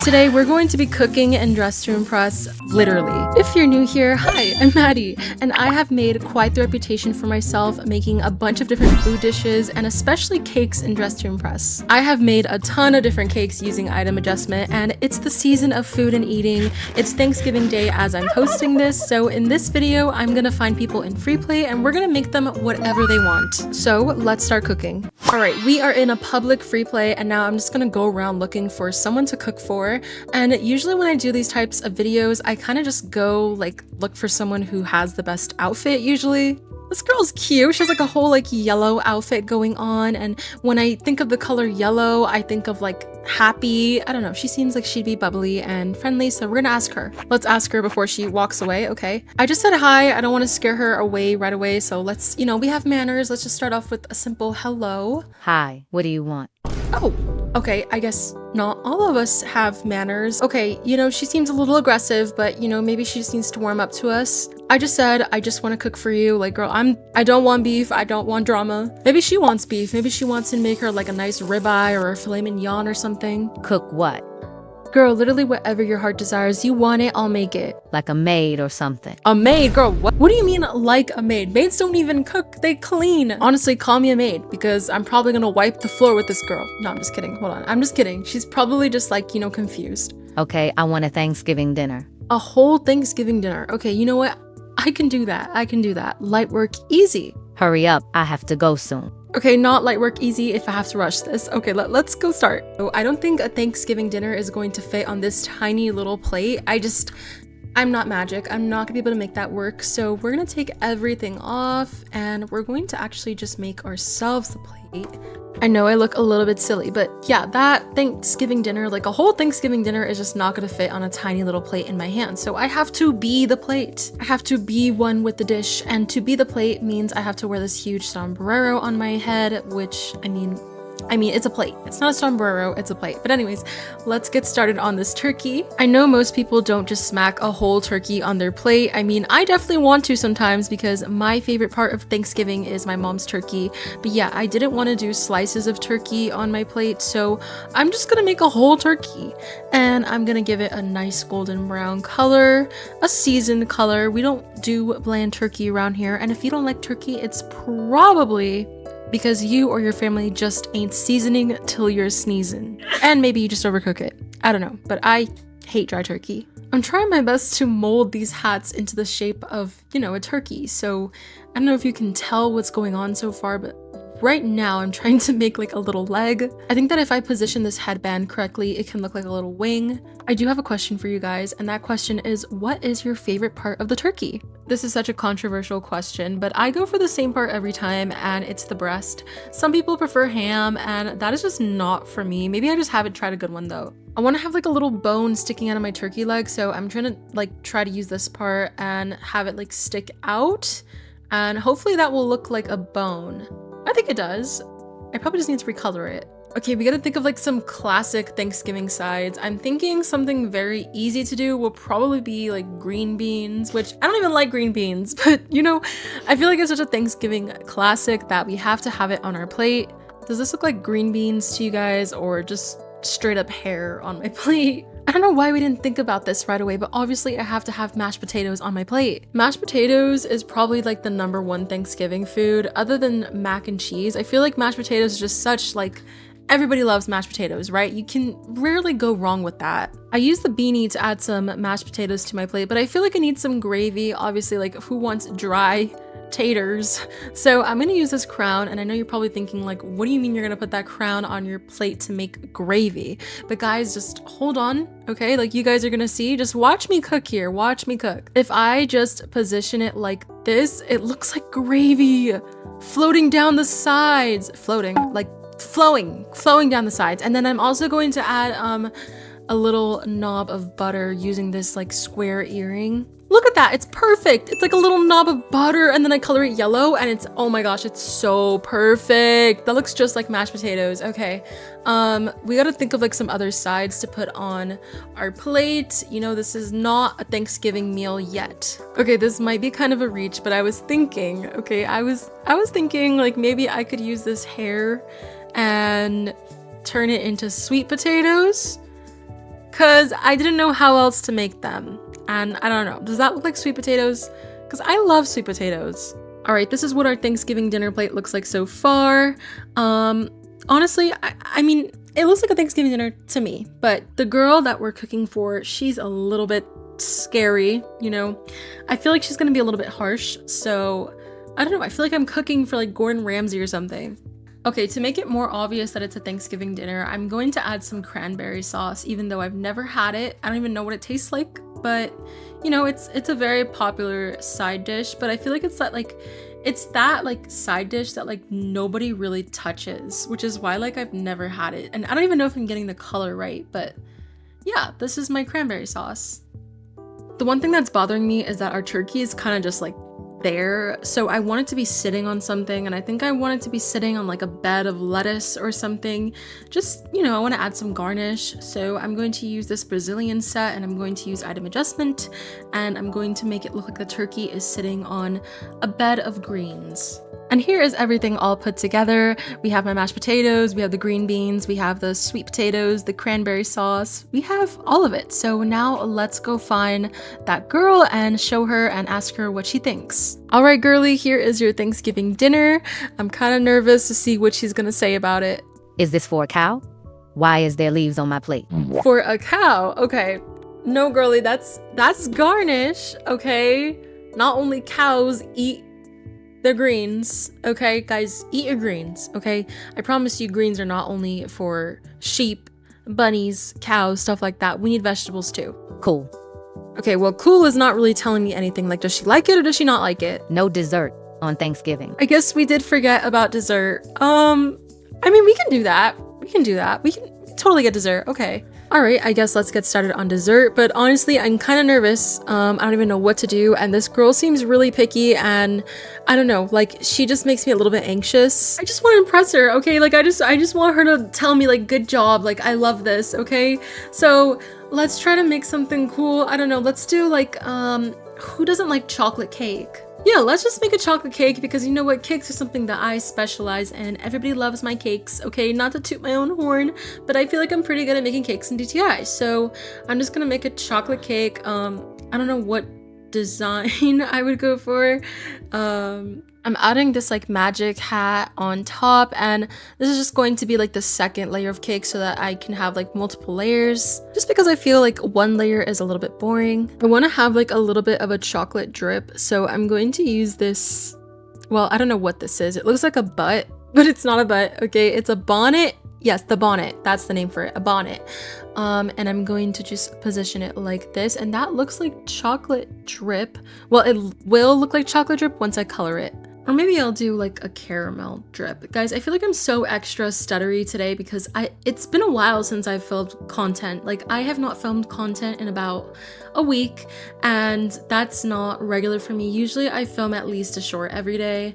Today we're going to be cooking and dressed to impress, literally. If you're new here, hi, I'm Maddie, and I have made quite the reputation for myself making a bunch of different food dishes and especially cakes and dressed to impress. I have made a ton of different cakes using item adjustment, and it's the season of food and eating. It's Thanksgiving Day as I'm posting this, so in this video I'm gonna find people in free play and we're gonna make them whatever they want. So let's start cooking. Alright, we are in a public free play and now I'm just gonna go around looking for someone to cook for. And usually when I do these types of videos, I kind of just go look for someone who has the best outfit usually. This girl's cute. She has like a whole yellow outfit going on, and when I think of the color yellow, I think of happy. I don't know, she seems like she'd be bubbly and friendly, so we're gonna ask her. Let's ask her before she walks away, okay? I just said hi. I don't want to scare her away right away, so let's, we have manners. Let's just start off with a simple hello. Hi, what do you want? Oh, okay, I guess not all of us have manners. Okay, she seems a little aggressive, but maybe she just needs to warm up to us. I just said, I just want to cook for you. Girl, I don't want beef. I don't want drama. Maybe she wants beef. Maybe she wants to make her a nice ribeye or a filet mignon or something. Cook what? Girl, literally whatever your heart desires. You want it, I'll make it. Like a maid or something. A maid? Girl, what do you mean like a maid? Maids don't even cook, they clean. Honestly, call me a maid because I'm probably gonna wipe the floor with this girl. No, I'm just kidding. Hold on. I'm just kidding. She's probably just confused. Okay, I want a Thanksgiving dinner. A whole Thanksgiving dinner. Okay, you know what? I can do that. I can do that. Light work, easy. Hurry up, I have to go soon. Okay, not light work easy if I have to rush this. Okay, let's go start. So I don't think a Thanksgiving dinner is going to fit on this tiny little plate. I'm not magic. I'm not gonna be able to make that work. So we're gonna take everything off and we're going to actually just make ourselves the plate. I know I look a little bit silly, but yeah, that Thanksgiving dinner, a whole Thanksgiving dinner is just not gonna fit on a tiny little plate in my hand. So I have to be the plate. I have to be one with the dish, and to be the plate means I have to wear this huge sombrero on my head, which, I mean, it's a plate. It's not a sombrero, it's a plate. But anyways, let's get started on this turkey. I know most people don't just smack a whole turkey on their plate. I definitely want to sometimes because my favorite part of Thanksgiving is my mom's turkey. But yeah, I didn't want to do slices of turkey on my plate, so I'm just gonna make a whole turkey. And I'm gonna give it a nice golden brown color, a seasoned color. We don't do bland turkey around here. And if you don't like turkey, it's probably because you or your family just ain't seasoning till you're sneezing. And maybe you just overcook it. I don't know, but I hate dry turkey. I'm trying my best to mold these hats into the shape of, a turkey. So I don't know if you can tell what's going on so far, but right now I'm trying to make a little leg. I think that if I position this headband correctly, it can look like a little wing. I do have a question for you guys, and that question is, what is your favorite part of the turkey? This is such a controversial question, but I go for the same part every time, and it's the breast. Some people prefer ham, and that is just not for me. Maybe I just haven't tried a good one though. I want to have a little bone sticking out of my turkey leg, so I'm trying to try to use this part and have it stick out, and hopefully that will look like a bone. I think it does. I probably just need to recolor it. Okay, we gotta think of some classic Thanksgiving sides. I'm thinking something very easy to do will probably be green beans, which I don't even like green beans, but I feel like it's such a Thanksgiving classic that we have to have it on our plate. Does this look like green beans to you guys, or just straight up hair on my plate? I don't know why we didn't think about this right away, but obviously I have to have mashed potatoes on my plate. Mashed potatoes is probably the #1 Thanksgiving food other than mac and cheese. I feel like mashed potatoes is just such everybody loves mashed potatoes, right? You can rarely go wrong with that. I use the beanie to add some mashed potatoes to my plate, but I feel like I need some gravy. Obviously, who wants dry taters? So I'm gonna use this crown, and I know you're probably thinking what do you mean you're gonna put that crown on your plate to make gravy? But guys, just hold on, okay? You guys are gonna see. Just watch me cook here. Watch me cook. If I just position it like this, it looks like gravy floating down the sides. Flowing down the sides. And then I'm also going to add a little knob of butter using this square earring. Look at that, it's perfect. It's a little knob of butter, and then I color it yellow, and it's, oh my gosh, it's so perfect. That looks just like mashed potatoes. Okay, we gotta think of some other sides to put on our plate. This is not a Thanksgiving meal yet. Okay, this might be kind of a reach, but I was thinking, okay, I was thinking maybe I could use this hair and turn it into sweet potatoes. because I didn't know how else to make them. And I don't know, does that look like sweet potatoes? Because I love sweet potatoes. All right, this is what our Thanksgiving dinner plate looks like so far. Honestly, I mean, it looks like a Thanksgiving dinner to me, but the girl that we're cooking for, she's a little bit scary, you know? I feel like she's gonna be a little bit harsh, so I don't know, I feel like I'm cooking for like Gordon Ramsay or something. Okay, to make it more obvious that it's a Thanksgiving dinner, I'm going to add some cranberry sauce, even though I've never had it. I don't even know what it tastes like, but you know, it's a very popular side dish, but I feel like it's that side dish that like nobody really touches, which is why like I've never had it. And I don't even know if I'm getting the color right, but yeah, this is my cranberry sauce. The one thing that's bothering me is that our turkey is kind of just like there, so I want it to be sitting on something, and I think I want it to be sitting on like a bed of lettuce or something. Just, you know, I want to add some garnish, so I'm going to use this Brazilian set, and I'm going to use item adjustment, and I'm going to make it look like the turkey is sitting on a bed of greens. And here is everything all put together. We have my mashed potatoes, we have the green beans, we have the sweet potatoes, the cranberry sauce, we have all of it. So now let's go find that girl and show her and ask her what she thinks. All right, girly, here is your Thanksgiving dinner. I'm kind of nervous to see what she's gonna say about it. Is this for a cow? Why is there leaves on my plate? For a cow? Okay. No, girly, that's garnish, okay? Not only cows eat their greens, okay? Guys, eat your greens, okay? I promise you greens are not only for sheep, bunnies, cows, stuff like that. We need vegetables too. Cool. Okay, well, cool is not really telling me anything. Like, does she like it or does she not like it? No dessert on Thanksgiving. I guess we did forget about dessert. I mean, we can do that. We can totally get dessert. Okay. All right, I guess let's get started on dessert, but honestly, I'm kind of nervous. I don't even know what to do, and this girl seems really picky, and I don't know, like, she just makes me a little bit anxious. I just want to impress her, okay? Like, I just want her to tell me, like, good job, like, I love this, okay? So, let's try to make something cool. I don't know, let's do, like, who doesn't like chocolate cake? Yeah, let's just make a chocolate cake because you know what? Cakes are something that I specialize in. Everybody loves my cakes, okay? Not to toot my own horn, but I feel like I'm pretty good at making cakes in DTI. So I'm just gonna make a chocolate cake. I don't know what design I would go for. I'm adding this like magic hat on top, and this is just going to be like the second layer of cake so that I can have like multiple layers, just because I feel like one layer is a little bit boring. I want to have like a little bit of a chocolate drip, so I'm going to use this, well, I don't know what this is. It looks like a butt, but it's not a butt, okay? It's a bonnet. Yes, the bonnet, that's the name for it, a bonnet. And I'm going to just position it like this, and that looks like chocolate drip. Well, it will look like chocolate drip once I color it. Or maybe I'll do like a caramel drip. Guys, I feel like I'm so extra stuttery today because it's been a while since I've filmed content. Like, I have not filmed content in about a week, and that's not regular for me. Usually I film at least a short every day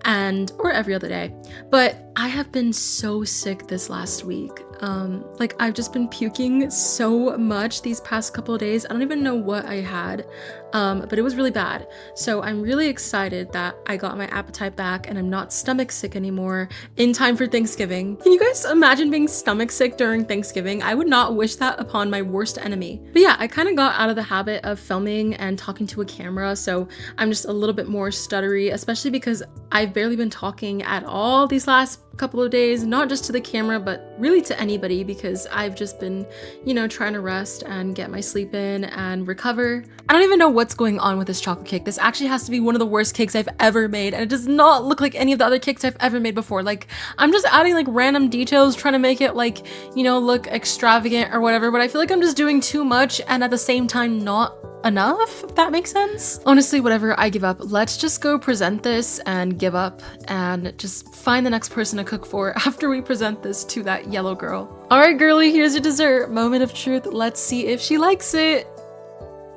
or every other day. But I have been so sick this last week. Like, I've just been puking so much these past couple of days. I don't even know what I had, but it was really bad. So I'm really excited that I got my appetite back and I'm not stomach sick anymore in time for Thanksgiving. Can you guys imagine being stomach sick during Thanksgiving? I would not wish that upon my worst enemy. But yeah, I kind of got out of the habit of filming and talking to a camera, so I'm just a little bit more stuttery, especially because I've barely been talking at all these last couple of days, not just to the camera, but really to anybody, because I've just been, you know, trying to rest and get my sleep in and recover. I don't even know what's going on with this chocolate cake. This actually has to be one of the worst cakes I've ever made, and it does not look like any of the other cakes I've ever made before. Like, I'm just adding like random details, trying to make it like, you know, look extravagant or whatever, but I feel like I'm just doing too much and at the same time not enough, if that makes sense. Honestly, whatever, I give up. Let's just go present this and give up and just find the next person to cook for after we present this to that yellow girl. All right, girly, here's your dessert. Moment of truth. Let's see if she likes it.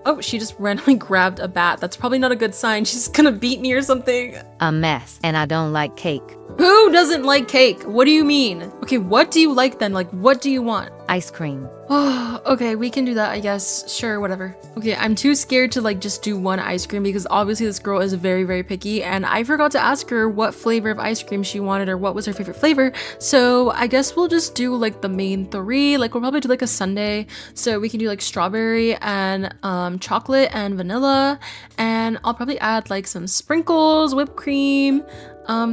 Oh, she just randomly grabbed a bat. That's probably not a good sign. She's gonna beat me or something. A mess, and I don't like cake. Who doesn't like cake? What do you mean? Okay, what do you like then? Like, what do you want? ice cream. Oh, okay, we can do that, I guess. Sure, whatever. Okay, I'm too scared to like just do one ice cream because obviously this girl is very, very picky and I forgot to ask her what flavor of ice cream she wanted or what was her favorite flavor. So I guess we'll just do like the main three. Like we'll probably do like a sundae. So we can do like strawberry and chocolate and vanilla. And I'll probably add like some sprinkles, whipped cream,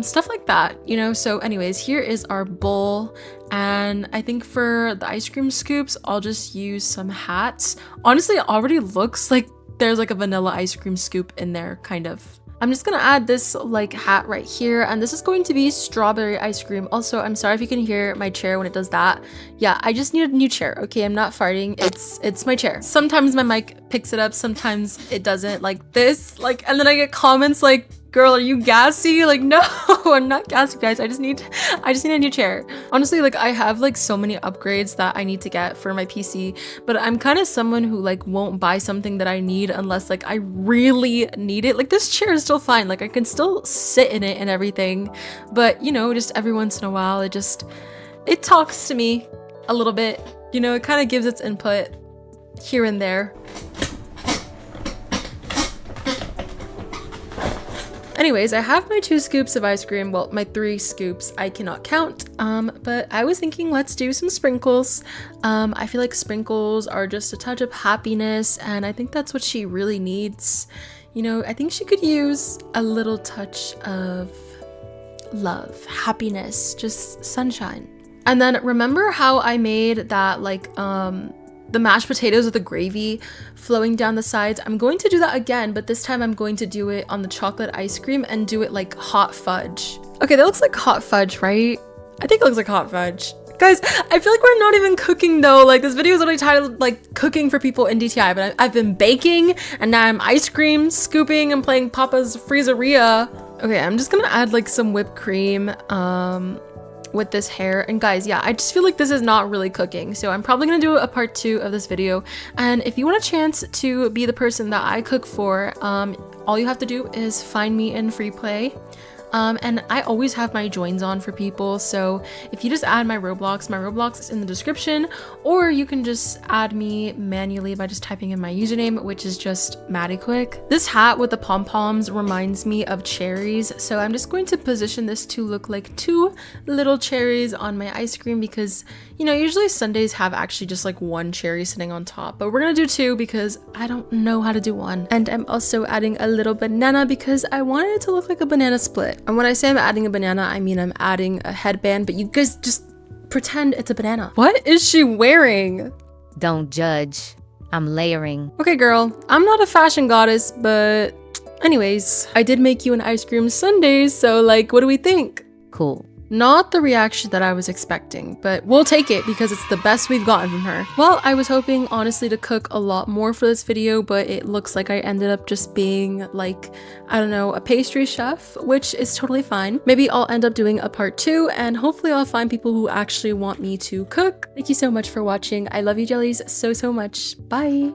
stuff like that, you know? So anyways, here is our bowl. And I think for the ice cream scoops, I'll just use some hats. Honestly, it already looks like there's like a vanilla ice cream scoop in there, kind of. I'm just gonna add this like hat right here, and this is going to be strawberry ice cream. Also, I'm sorry if you can hear my chair when it does that. Yeah, I just need a new chair, okay? I'm not farting, it's my chair. Sometimes my mic picks it up, sometimes it doesn't, like this, like, and then I get comments like, girl, are you gassy? Like, no, I'm not gassy, guys. I just need a new chair. Honestly, like I have like so many upgrades that I need to get for my PC, but I'm kind of someone who like won't buy something that I need unless like I really need it. Like this chair is still fine. Like I can still sit in it and everything, but you know, just every once in a while, it talks to me a little bit. You know, it kind of gives its input here and there. Anyways, I have my 2 scoops of ice cream. Well, my 3 scoops, I cannot count. But I was thinking let's do some sprinkles. I feel like sprinkles are just a touch of happiness, and I think that's what she really needs. You know, I think she could use a little touch of love, happiness, just sunshine. And then remember how I made that like the mashed potatoes with the gravy flowing down the sides? I'm going to do that again, but this time I'm going to do it on the chocolate ice cream and do it like hot fudge. Okay, that looks like hot fudge, right? I think it looks like hot fudge. Guys, I feel like we're not even cooking though. Like this video is literally titled like cooking for people in DTI, but I've been baking and now I'm ice cream scooping and playing Papa's Freezeria. Okay, I'm just gonna add like some whipped cream with this hair. And guys, yeah, I just feel like this is not really cooking, so I'm probably gonna do a part 2 of this video. And if you want a chance to be the person that I cook for, all you have to do is find me in free play. And I always have my joins on for people, so if you just add my Roblox is in the description, or you can just add me manually by just typing in my username, which is just MaddieQuick. This hat with the pom-poms reminds me of cherries, so I'm just going to position this to look like 2 little cherries on my ice cream because, you know, usually sundaes have actually just like 1 cherry sitting on top, but we're gonna do 2 because I don't know how to do 1. And I'm also adding a little banana because I wanted it to look like a banana split. And when I say I'm adding a banana, I mean I'm adding a headband, but you guys just pretend it's a banana. What is she wearing? Don't judge. I'm layering. Okay, girl, I'm not a fashion goddess, but anyways, I did make you an ice cream sundae, so like, what do we think? Cool. Not the reaction that I was expecting, but we'll take it because it's the best we've gotten from her. Well, I was hoping honestly to cook a lot more for this video, but it looks like I ended up just being like, I don't know, a pastry chef, which is totally fine. Maybe I'll end up doing a part 2 and hopefully I'll find people who actually want me to cook. Thank you so much for watching. I love you jellies so much. Bye.